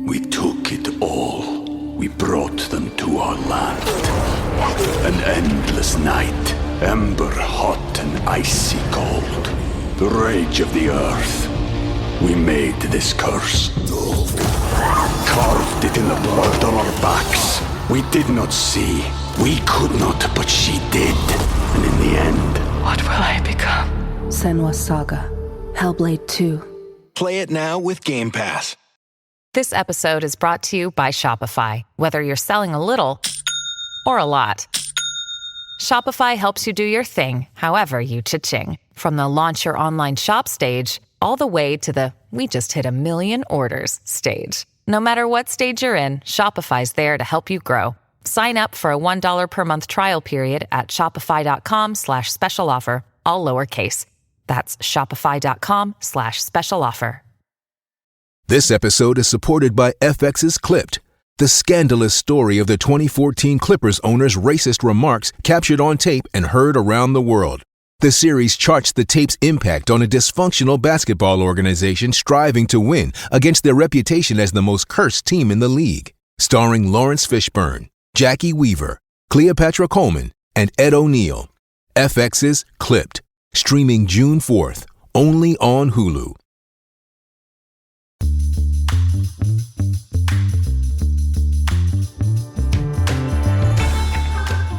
We took it all. We brought them to our land. An endless night, ember hot and icy cold. The rage of the earth. We made this curse. Carved it in the blood on our backs. We did not see. We could not, but she did. And in the end... What will I become? Senua's Saga. Hellblade 2. Play it now with Game Pass. This episode is brought to you by Shopify. Whether you're selling a little or a lot, Shopify helps you do your thing, however you cha-ching. From the launch your online shop stage, all the way to the we just hit 1 million orders stage. No matter what stage you're in, Shopify's there to help you grow. Sign up for a $1 per month trial period at shopify.com/special offer, all lowercase. That's shopify.com/special offer. This episode is supported by FX's Clipped, the scandalous story of the 2014 Clippers owner's racist remarks captured on tape and heard around the world. The series charts the tape's impact on a dysfunctional basketball organization striving to win against their reputation as the most cursed team in the league. Starring Lawrence Fishburne, Jackie Weaver, Cleopatra Coleman, and Ed O'Neill. FX's Clipped, streaming June 4th, only on Hulu.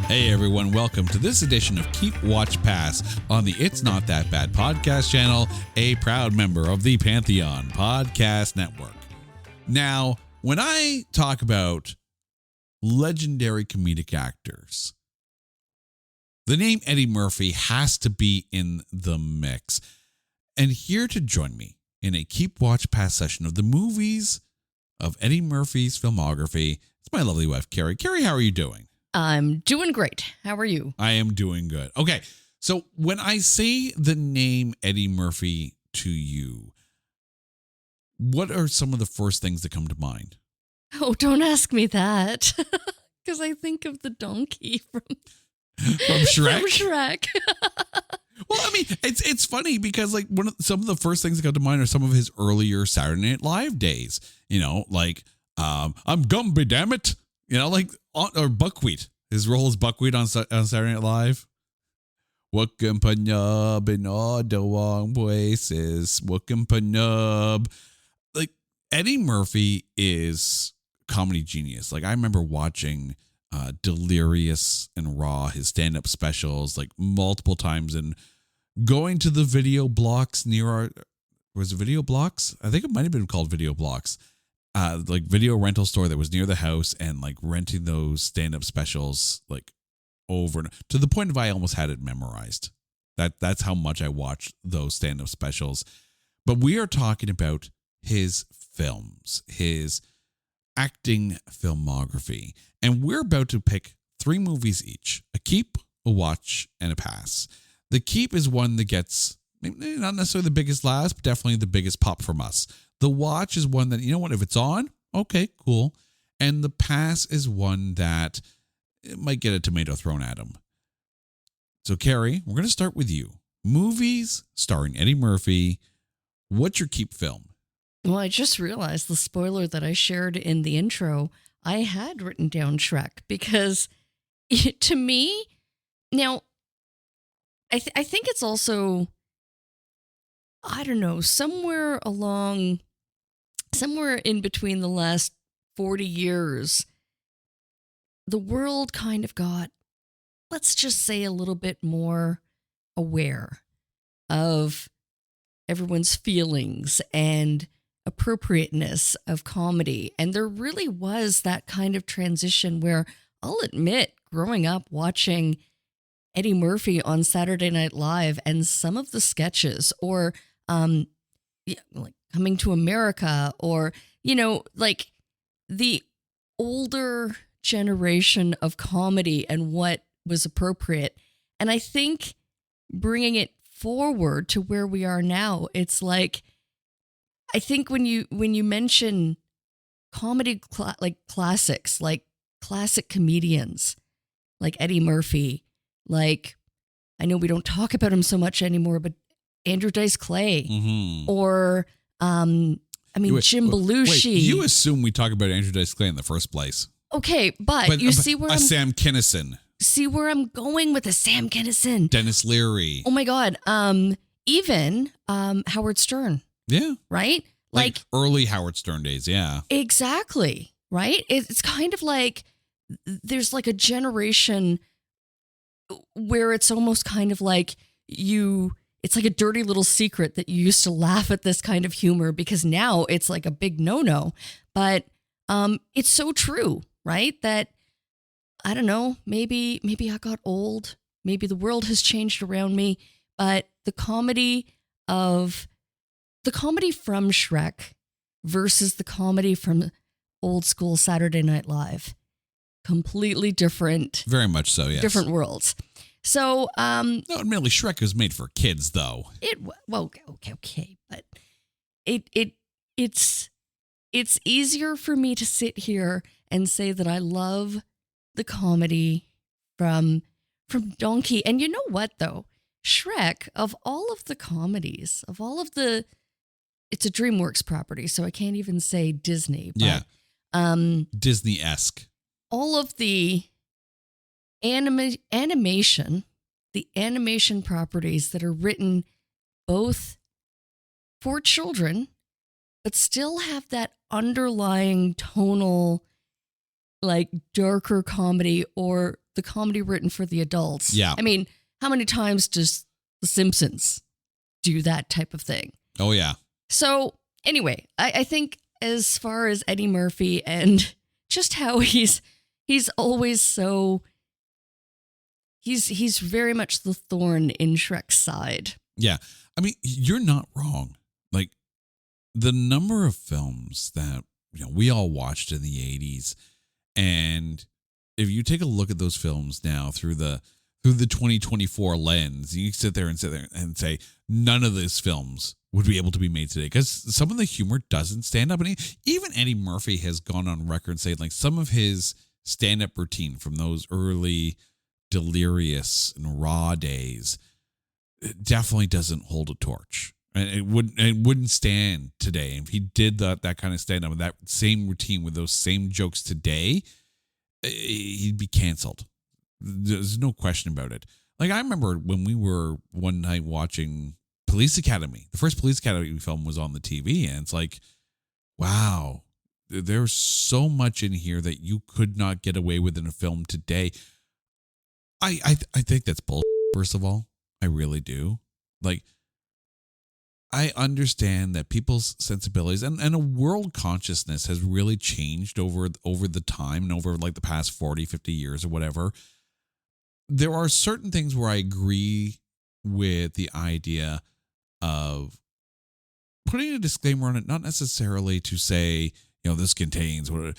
Hey everyone, welcome to this edition of Keep Watch Pass on the It's Not That Bad podcast channel, a proud member of the Pantheon Podcast Network. Now, when I talk about legendary comedic actors, the name Eddie Murphy has to be in the mix. And here to join me in a Keep Watch Pass session of the movies of Eddie Murphy's filmography, it's my lovely wife, Carrie. Carrie, how are you doing? I'm doing great. How are you? I am doing good. Okay, so when I say the name Eddie Murphy to you, what are some of the first things that come to mind? Oh, don't ask me that. Because I think of the donkey from Shrek. From Shrek. Well, I mean, it's funny because like some of the first things that come to mind are some of his earlier Saturday Night Live days. You know, like I'm Gumby, damn it. You know, like or Buckwheat. His role as Buckwheat on Saturday Night Live. Welcome Panub in all the wrong places. Welcome Panub. Like Eddie Murphy is comedy genius. Like I remember watching Delirious and Raw, his stand-up specials, like multiple times, and going to the video blocks near our. Was it Video Blocks? I think it might have been called Video Blocks. Like video rental store that was near the house, and like renting those stand-up specials like over and to the point of I almost had it memorized. That's how much I watched those stand-up specials. But we are talking about his films, his acting filmography, and we're about to pick 3 movies each: a keep, a watch, and a pass. The keep is one that gets maybe not necessarily the biggest laughs, but definitely the biggest pop from us. The watch is one that, you know what, if it's on, okay, cool. And the pass is one that it might get a tomato thrown at him. So, Carrie, we're going to start with you. Movies starring Eddie Murphy. What's your keep film? Well, I just realized the spoiler that I shared in the intro, I had written down Shrek because to me, now, I think it's also, I don't know, somewhere in between the last 40 years, the world kind of got, let's just say, a little bit more aware of everyone's feelings and appropriateness of comedy. And there really was that kind of transition where I'll admit, growing up watching Eddie Murphy on Saturday Night Live and some of the sketches, or like Coming to America, or, you know, like the older generation of comedy and what was appropriate. And I think bringing it forward to where we are now, it's like, I think when you mention comedy, like classics, like classic comedians, like Eddie Murphy, like, I know we don't talk about him so much anymore, but Andrew Dice Clay, or I mean, Jim Belushi. Wait, you assume we talk about Andrew Dice Clay in the first place. Okay, but you see where Sam Kinison. See where I'm going with the Sam Kinison. Dennis Leary. Oh my God. Even Howard Stern. Yeah. Right? Like early Howard Stern days, yeah. Exactly. Right? It's kind of like there's like a generation where it's almost kind of like it's like a dirty little secret that you used to laugh at this kind of humor because now it's like a big no-no. But it's so true, right? That, I don't know, maybe I got old. Maybe the world has changed around me. But the comedy from Shrek versus the comedy from old school Saturday Night Live, completely different. Very much so, yes. Different worlds. So, no, admittedly, Shrek was made for kids, though. Okay, but it's easier for me to sit here and say that I love the comedy from Donkey. And you know what, though? Shrek, of all of the comedies, it's a DreamWorks property, so I can't even say Disney. But, yeah. Disney-esque. All of the animation properties that are written both for children, but still have that underlying tonal, like darker comedy or the comedy written for the adults. Yeah. I mean, how many times does The Simpsons do that type of thing? Oh, yeah. So anyway, I think as far as Eddie Murphy and just how he's always so, he's very much the thorn in Shrek's side. Yeah. I mean, you're not wrong. Like the number of films that, we all watched in the 80s, and if you take a look at those films now through the 2024 lens, you sit there and say none of these films would be able to be made today because some of the humor doesn't stand up. And even Eddie Murphy has gone on record saying like some of his stand-up routine from those early delirious and raw days, it definitely doesn't hold a torch. And it wouldn't stand today. If he did that kind of stand-up with that same routine with those same jokes today, he'd be canceled. There's no question about it. Like I remember when we were one night watching Police Academy. The first Police Academy film was on the TV, and it's like, wow, there's so much in here that you could not get away with in a film today. I think that's bull. First of all, I really do. Like, I understand that people's sensibilities and a world consciousness has really changed over the time and over like the past 40, 50 years or whatever. There are certain things where I agree with the idea of putting a disclaimer on it, not necessarily to say, this contains what,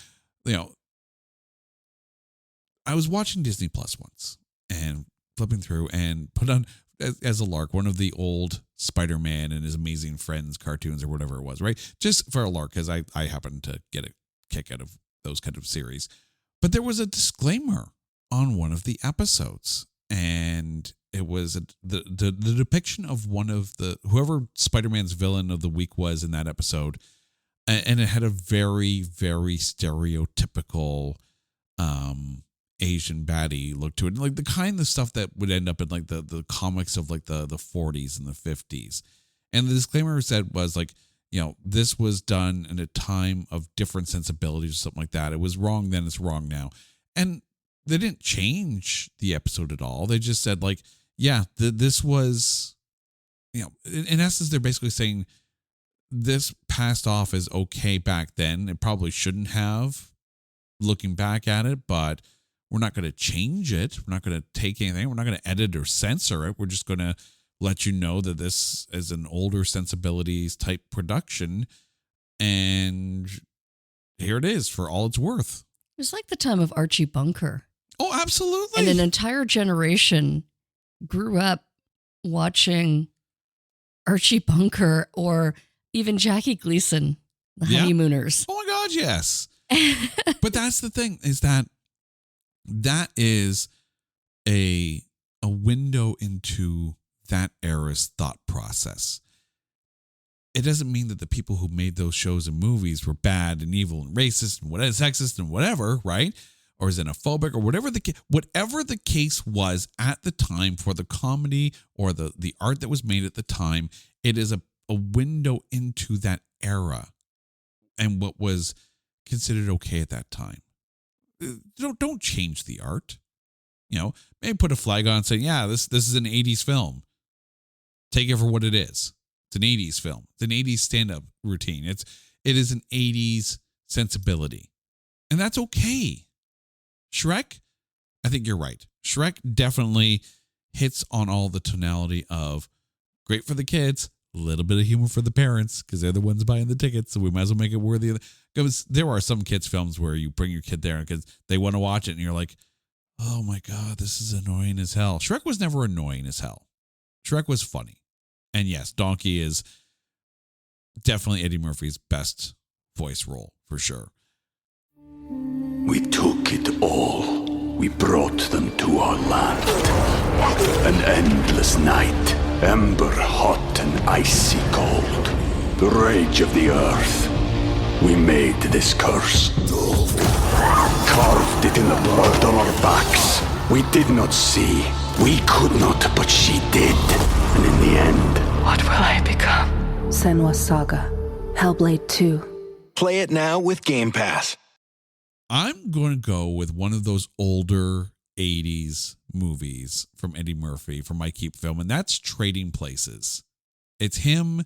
I was watching Disney Plus once and flipping through and put on as a lark one of the old Spider-Man and His Amazing Friends cartoons or whatever it was, right? Just for a lark, because I happen to get a kick out of those kind of series. But there was a disclaimer on one of the episodes, and it was the depiction of one of whoever Spider-Man's villain of the week was in that episode, and it had a very, very stereotypical Asian baddie look to it, like the kind of stuff that would end up in like the comics of like the 40s and the 50s. And the disclaimer was like, this was done in a time of different sensibilities or something like that. It was wrong then, it's wrong now. And they didn't change the episode at all. They just said like, yeah, this was, in essence, they're basically saying this passed off as okay back then. It probably shouldn't have, looking back at it, but we're not going to change it. We're not going to take anything. We're not going to edit or censor it. We're just going to let you know that this is an older sensibilities type production. And here it is for all it's worth. It was like the time of Archie Bunker. Oh, absolutely. And an entire generation grew up watching Archie Bunker or even Jackie Gleason, The Honeymooners. Oh my God, yes. But that's the thing, is that is a window into that era's thought process. it doesn't mean that the people who made those shows and movies were bad and evil and racist and whatever, sexist and whatever, right? Or xenophobic or whatever the case was at the time for the comedy or the art that was made at the time. It is a window into that era and what was considered okay at that time. Don't change the art. Maybe put a flag on saying, yeah, this is an 80s film. Take it for what it is. It's an 80s film. It's an 80s stand-up routine. It is an 80s sensibility. And that's okay. Shrek, I think you're right. Shrek definitely hits on all the tonality of great for the kids, a little bit of humor for the parents because they're the ones buying the tickets, so we might as well make it worthy of because there are some kids' films where you bring your kid there because they want to watch it and you're like, oh my God, this is annoying as hell. Shrek was never annoying as hell. Shrek was funny. And yes, Donkey is definitely Eddie Murphy's best voice role for sure. We took it all. We brought them to our land. An endless night, ember hot and icy cold. The rage of the earth. We made this curse. Carved it in the blood on our backs. We did not see. We could not, but she did. And in the end, What will I become? Senua's Saga. Hellblade 2. Play it now with Game Pass. I'm going to go with one of those older 80s movies from Eddie Murphy from my Keep film, and that's Trading Places. It's him,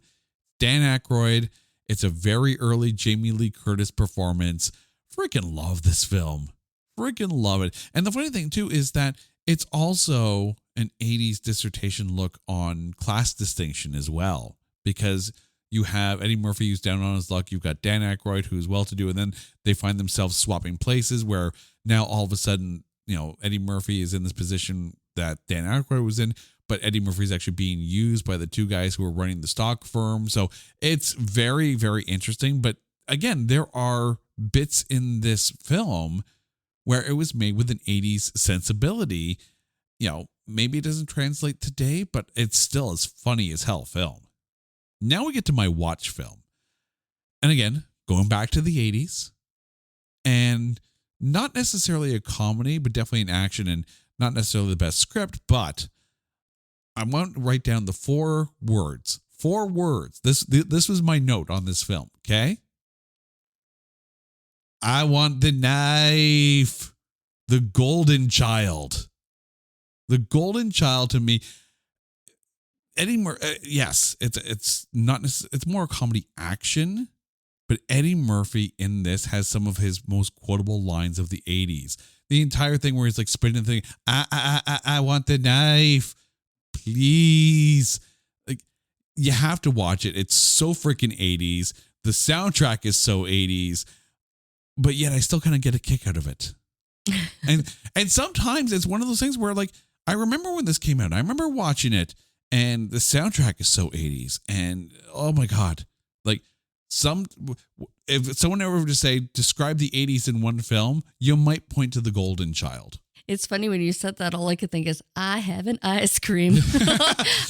Dan Aykroyd. It's a very early Jamie Lee Curtis performance. Freaking love this film. Freaking love it. And the funny thing, too, is that it's also an 80s dissertation look on class distinction as well, because you have Eddie Murphy who's down on his luck. You've got Dan Aykroyd who's well-to-do, and then they find themselves swapping places where now all of a sudden, Eddie Murphy is in this position that Dan Aykroyd was in, but Eddie Murphy is actually being used by the two guys who are running the stock firm. So it's very, very interesting. But again, there are bits in this film where it was made with an 80s sensibility. Maybe it doesn't translate today, but it's still as funny as hell film. Now we get to my watch film. And again, going back to the 80s, and not necessarily a comedy, but definitely an action, and not necessarily the best script, but I want to write down the 4 words. 4 words. This was my note on this film, okay? I want the knife. The Golden Child. The Golden Child to me, Eddie Murphy, yes, it's not necessarily, it's more a comedy action, but Eddie Murphy in this has some of his most quotable lines of the 80s. The entire thing where he's like spinning the thing, I want the knife, please. Like, you have to watch it. It's so freaking 80s. The soundtrack is so 80s, but yet I still kind of get a kick out of it. And sometimes it's one of those things where, like, I remember when this came out, I remember watching it, and the soundtrack is so 80s, and oh my God, like if someone ever were to say, describe the 80s in one film, you might point to The Golden Child. It's funny when you said that, all I could think is, I have an ice cream.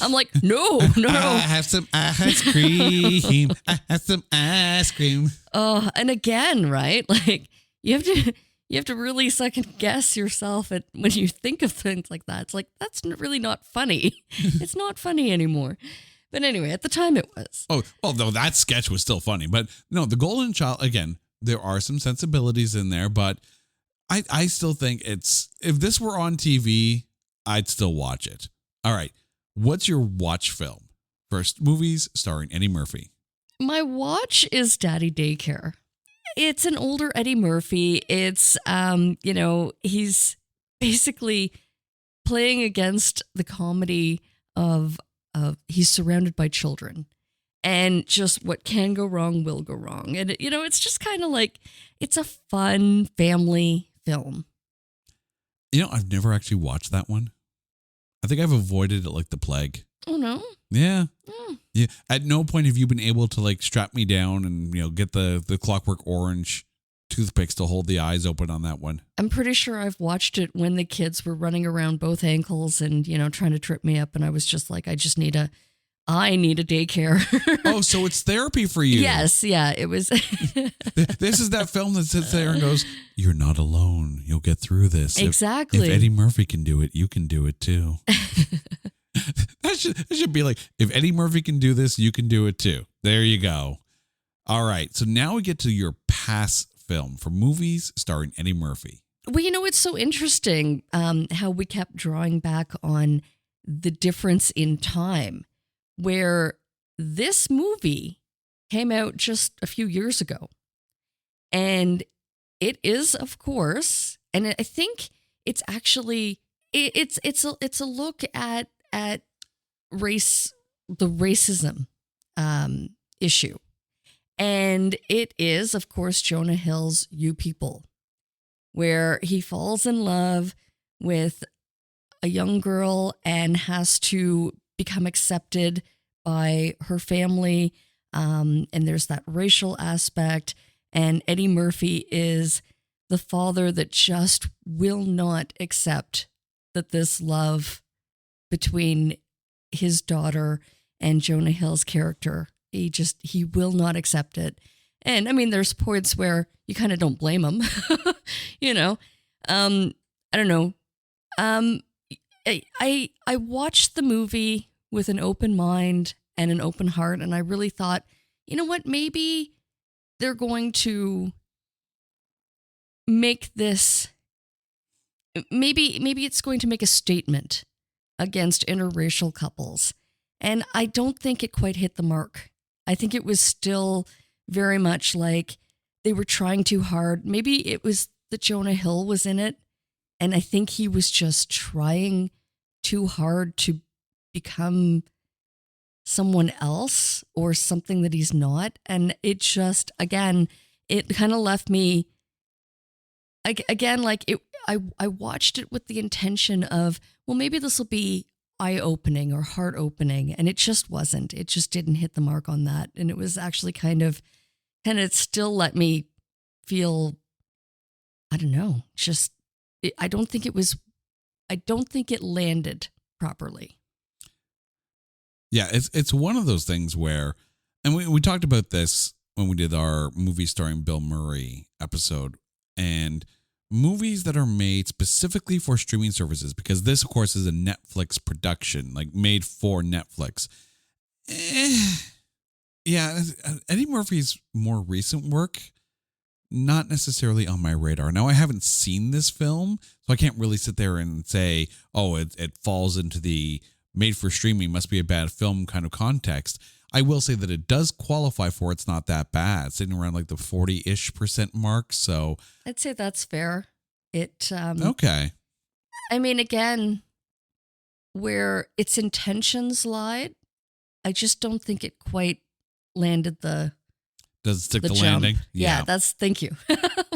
I'm like, no. I have some ice cream. I have some ice cream. Oh, and again, right? Like you have to really second guess yourself when you think of things like that. It's like, that's really not funny. It's not funny anymore. But anyway, at the time it was. Oh, although that sketch was still funny. But no, The Golden Child, again, there are some sensibilities in there, but I still think if this were on TV, I'd still watch it. All right. What's your watch film? First, movies starring Eddie Murphy. My watch is Daddy Daycare. It's an older Eddie Murphy. It's, he's basically playing against the comedy of he's surrounded by children, and just what can go wrong will go wrong. And, it's just kind of like, it's a fun family film. I've never actually watched that one. I think I've avoided it like the plague. Oh, no? Yeah. Yeah. At no point have you been able to like strap me down and, get the Clockwork Orange toothpicks to hold the eyes open on that one. I'm pretty sure I've watched it when the kids were running around both ankles and, trying to trip me up. And I was just like, I just need a I need a daycare. Oh, so it's therapy for you. Yes. Yeah, it was. This is that film that sits there and goes, "You're not alone. You'll get through this." Exactly. If Eddie Murphy can do it, you can do it too. That should be like, if Eddie Murphy can do this, you can do it too. There you go. All right. So now we get to your pass film for movies starring Eddie Murphy. Well, it's so interesting how we kept drawing back on the difference in time, where this movie came out just a few years ago. And it is, of course, and I think it's actually, it's a look at race, the racism issue. And it is, of course, Jonah Hill's You People, where he falls in love with a young girl and has to become accepted by her family. And there's that racial aspect. And Eddie Murphy is the father that just will not accept that this love between his daughter and Jonah Hill's character, he will not accept it. And I mean, there's points where you kind of don't blame him, I don't know. I watched the movie with an open mind and an open heart. And I really thought, you know what, maybe they're going to make this, maybe it's going to make a statement against interracial couples. And I don't think it quite hit the mark. I think it was still very much like they were trying too hard. Maybe it was that Jonah Hill was in it, and I think he was just trying too hard to become someone else or something that he's not. And it just, again, it kind of left me, again, like I watched it with the intention of, well, maybe this will be eye-opening or heart-opening, and it just wasn't. It just didn't hit the mark on that. And it was actually kind of it still let me feel, I don't know, just, I don't think it landed properly. Yeah, it's one of those things where, and we talked about this when we did our movie starring Bill Murray episode, and movies that are made specifically for streaming services, because this, of course, is a Netflix production, like made for Netflix. Yeah, Eddie Murphy's more recent work, not necessarily on my radar. Now, I haven't seen this film, so I can't really sit there and say, oh, it falls into the made for streaming, must be a bad film kind of context. I will say that it does qualify for it's not that bad, sitting around like the 40-ish% mark. So I'd say that's fair. Okay. I mean, again, where its intentions lied, I just don't think it quite landed the Does it stick the jump. landing? Yeah, thank you.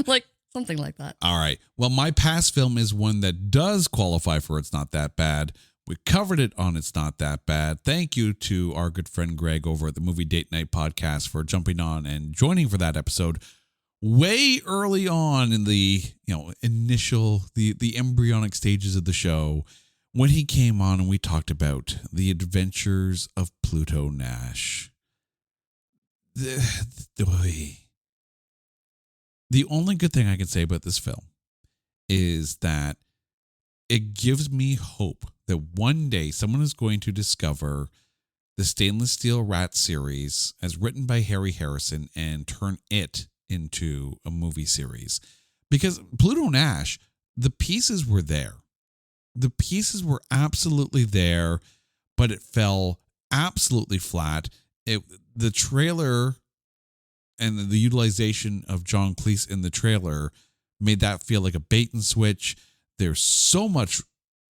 Like something like that. All right. Well, my past film is one that does qualify for it's not that bad. We covered it on It's Not That Bad. Thank you to our good friend Greg over at the Movie Date Night podcast for jumping on and joining for that episode way early on in the initial the embryonic stages of the show, when he came on and we talked about the adventures of Pluto Nash. The only good thing I can say about this film is that it gives me hope that one day someone is going to discover the Stainless Steel Rat series as written by Harry Harrison and turn it into a movie series. Because Pluto Nash, the pieces were there. The pieces were absolutely there, but it fell absolutely flat. The trailer and the utilization of John Cleese in the trailer made that feel like a bait and switch. There's so much,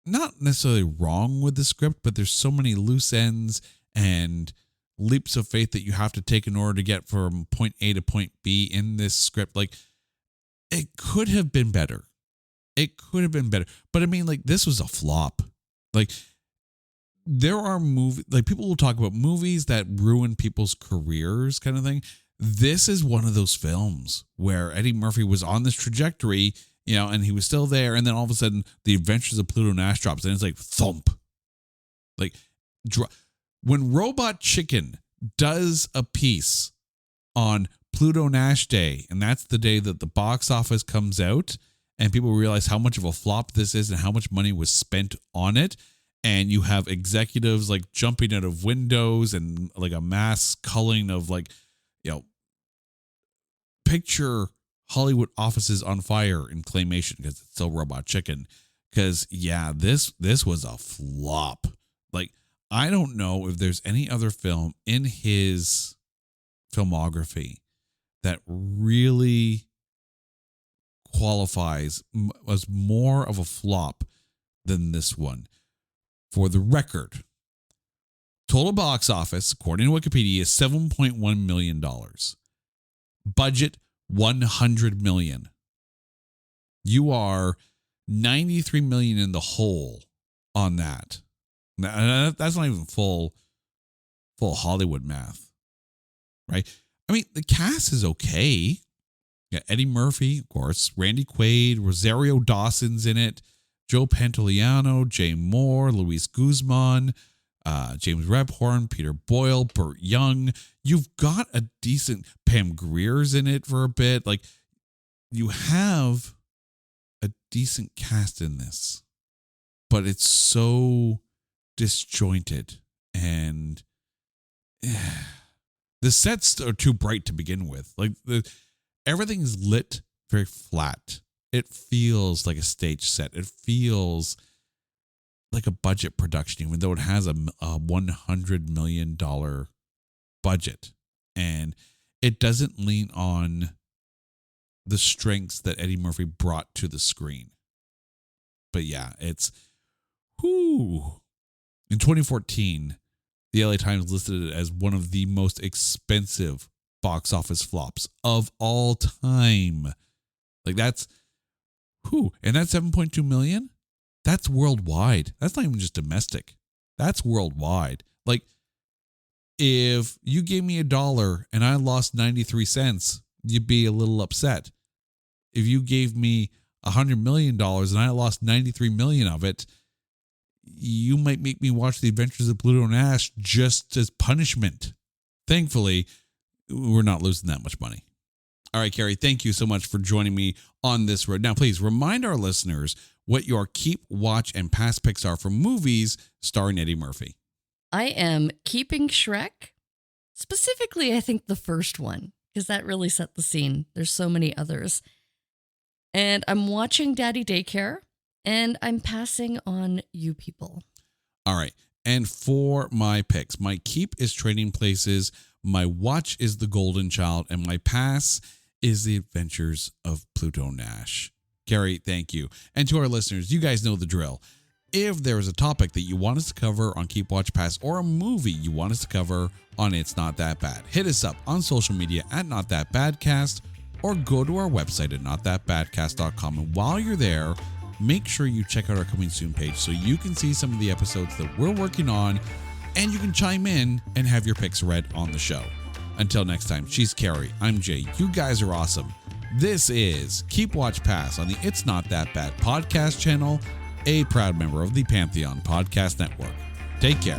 not necessarily wrong with the script, but there's so many loose ends and leaps of faith that you have to take in order to get from point A to point B in this script. Like, it could have been better. It could have been better. But I mean, like, this was a flop. Like, there are movies, like, people will talk about movies that ruin people's careers kind of thing. This is one of those films where Eddie Murphy was on this trajectory, and he was still there. And then all of a sudden, The Adventures of Pluto Nash drops, and it's like thump. Like, when Robot Chicken does a piece on Pluto Nash Day, and that's the day that the box office comes out and people realize how much of a flop this is and how much money was spent on it, and you have executives like jumping out of windows and like a mass culling of like, picture Hollywood offices on fire in claymation because it's still Robot Chicken. Because this was a flop. Like, I don't know if there's any other film in his filmography that really qualifies as more of a flop than this one. For the record, total box office, according to Wikipedia, is $7.1 million. Budget, $100 million. You are $93 million in the hole on that. That's not even full Hollywood math, right? I mean, the cast is okay. Yeah, Eddie Murphy, of course, Randy Quaid, Rosario Dawson's in it, Joe Pantoliano, Jay Moore, Luis Guzman, James Rebhorn, Peter Boyle, Burt Young. You've got a decent Pam Grier's in it for a bit. Like, you have a decent cast in this, but it's so disjointed and the sets are too bright to begin with. Like, everything is lit very flat. It feels like a stage set. It feels like a budget production, even though it has a $100 million budget. And it doesn't lean on the strengths that Eddie Murphy brought to the screen. But yeah, it's whoo. In 2014, the LA Times listed it as one of the most expensive box office flops of all time. Like, that's whoo. And that 7.2 million, that's worldwide. That's not even just domestic. That's worldwide. Like, if you gave me $1 and I lost 93 cents, you'd be a little upset. If you gave me $100 million and I lost 93 million of it, you might make me watch The Adventures of Pluto Nash just as punishment. Thankfully, we're not losing that much money. All right, Carrie, thank you so much for joining me on this road. Now, please remind our listeners what your keep, watch, and past picks are for movies starring Eddie Murphy. I am keeping Shrek. Specifically, I think the first one, because that really set the scene. There's so many others. And I'm watching Daddy Daycare, and I'm passing on You People. All right. And for my picks, my keep is Trading Places, my watch is The Golden Child, and my pass is The Adventures of Pluto Nash. Carrie, thank you. And to our listeners, you guys know the drill. If there is a topic that you want us to cover on Keep, Watch, Pass, or a movie you want us to cover on It's Not That Bad, hit us up on social media at Not That Badcast, or go to our website at notthatbadcast.com. And while you're there, make sure you check out our Coming Soon page so you can see some of the episodes that we're working on, and you can chime in and have your picks read on the show. Until next time, she's Carrie, I'm Jay. You guys are awesome. This is Keep, Watch, Pass on the It's Not That Bad podcast channel, a proud member of the Pantheon Podcast Network. Take care.